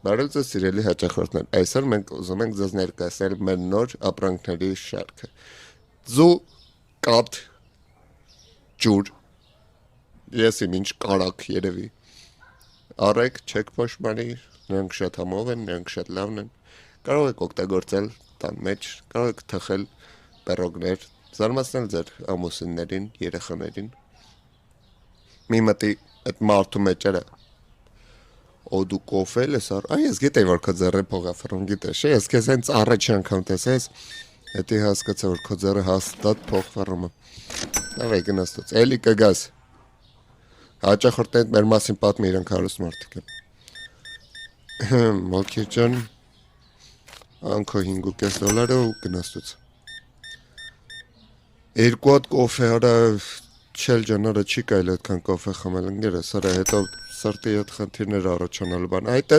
Բարև ձեզ սիրելի հաճախորդներ, այսօր մենք ուզում ենք ձեզ ներկայացնել մեր նոր ապրանքների շարքը։ Ձու, կաթ, ջուր, ես իմ ինչ կարակ երևի։ Առեք, չեք փոշմանի, նրանք շատ համով են, նրանք շատ լավն են։ Կարող եք օգտագործել տան մեջ, կարող եք թխել պերոգներ, զարմացնել ձեր ամուսիններին, երեխաներին։ Մի մտի այդ մարդու մեջերը Օ դու կոֆել ես առ։ Այս գիտեի որ քո ձեռը փողաֆռում գիտես, ես քեզ հենց առաջի անգամ տեսես, հետի հասկացա որ քո ձեռը հաստատ փողֆռում է։ Լավ է գնացած։ Էլի կգաս։ Հաճախորդներդ մեր մասին պատմի իրանք հարուստ մարդիկ են։ Մոքիր ջան, անքո $5.5 ու գնացած։ Երկու հատ կոֆե արա Չել ջանարը չի կարելի այդքան կոֆե խմել ընկերս, արա հետո սրտի հետ խնդիրներ առաջանալու բան։ Այդ